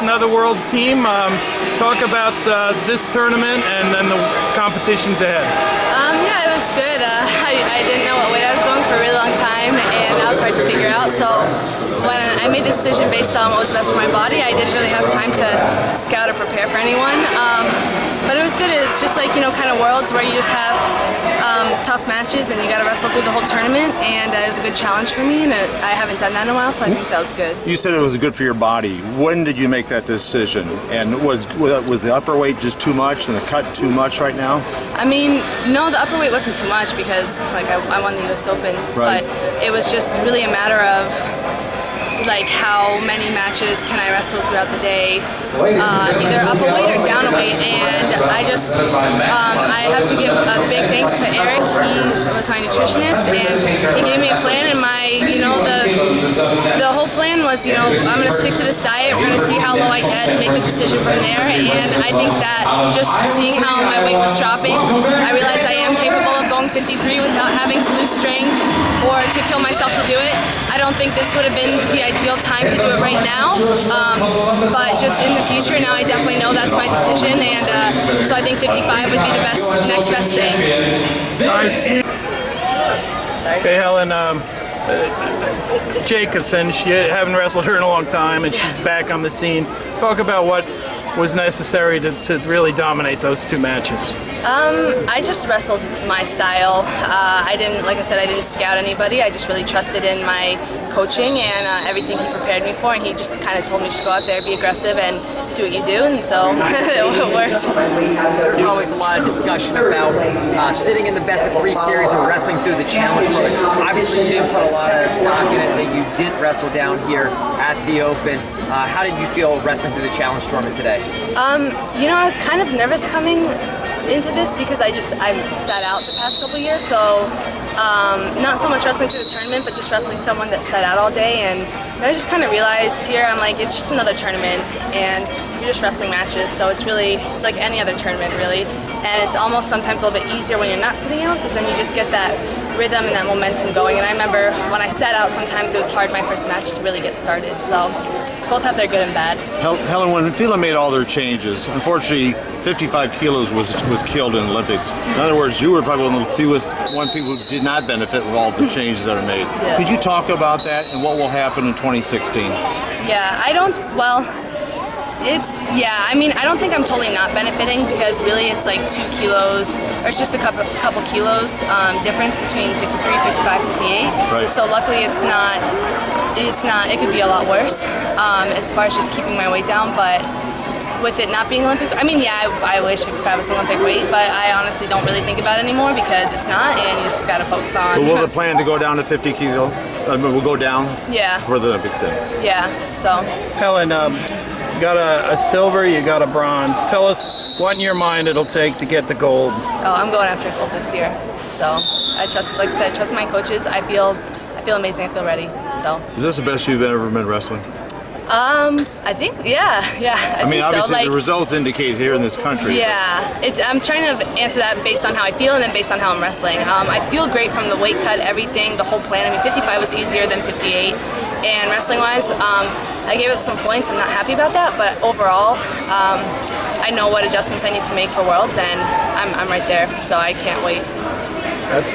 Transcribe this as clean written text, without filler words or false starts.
another world team. Talk about this tournament and then the competitions ahead. Yeah, it was good. I didn't know what weight I was going for a really long time, and that was hard to figure out. So when I made the decision based on what was best for my body, I didn't really have time to scout or prepare for anyone. But it was good. It's just like, kind of worlds where you just have tough matches and you got to wrestle through the whole tournament, and it was a good challenge for me, and I haven't done that in a while, so I think that was good. You said it was good for your body. When did you make that decision? And was the upper weight just too much and the cut too much right now? I mean, no, the upper weight wasn't too much because I won the US Open, right. But it was just really a matter of how many matches can I wrestle throughout the day, either up a weight or down a weight, and I just, I have to give a big thanks to Eric. He was my nutritionist, and he gave me a plan, and the whole plan was, I'm going to stick to this diet, we're going to see how low I get, and make the decision from there, and I think that just seeing how my weight was dropping, I realized I am capable of going 53 without having to lose strength or to kill myself to do it. I don't think this would have been the ideal time to do it right now, but just in the future, now I definitely know that's my decision, and so I think 55 would be the next best thing. Nice. Okay, Helen, Jacobson, she haven't wrestled her in a long time, and she's back on the scene. Talk about what was necessary to really dominate those two matches. I just wrestled my style. I didn't scout anybody. I just really trusted in my coaching and everything he prepared me for, and he just kind of told me just go out there, be aggressive, and do what you do, and so it worked. There's always a lot of discussion about sitting in the best of 3 series or wrestling through the challenge tournament. Obviously, you didn't put a lot of stock in it that you didn't wrestle down here at the Open. How did you feel wrestling through the challenge tournament today? I was kind of nervous coming into this because I've sat out the past couple years, so not so much wrestling through the tournament, but just wrestling someone that sat out all day, and I just kind of realized here, I'm like, it's just another tournament, and you're just wrestling matches, so it's like any other tournament, really, and it's almost sometimes a little bit easier when you're not sitting out, because then you just get that rhythm and that momentum going, and I remember when I sat out, sometimes it was hard my first match to really get started, so both have their good and bad. Helen, when FILA made all their changes, unfortunately 55 kilos was killed in the Olympics. In other words, you were probably one of the fewest people who did not benefit from all the changes that are made. Yeah. Could you talk about that and what will happen in 2016? Yeah, I don't think I'm totally not benefiting, because really it's like 2 kilos, or it's just a couple kilos difference between 53, 55, 58. Right. So luckily it's not, it could be a lot worse as far as just keeping my weight down, but with it not being Olympic, I wish 55 was Olympic weight, but I honestly don't really think about it anymore because it's not, and you just gotta focus on. But will the plan to go down to 50 kilo? Will go down? Yeah. For the Olympics then? Yeah, so. Helen, you got a silver, you got a bronze. Tell us what in your mind it'll take to get the gold. Oh, I'm going after gold this year. So I trust, like I said, trust my coaches. I feel amazing. I feel ready. So. Is this the best you've ever been wrestling? I think, yeah. I mean, obviously the results indicate here in this country. Yeah, I'm trying to answer that based on how I feel and then based on how I'm wrestling. I feel great from the weight cut, everything, the whole plan. I mean, 55 was easier than 58, and wrestling-wise, I gave up some points. I'm not happy about that, but overall, I know what adjustments I need to make for Worlds, and I'm right there, so I can't wait. That's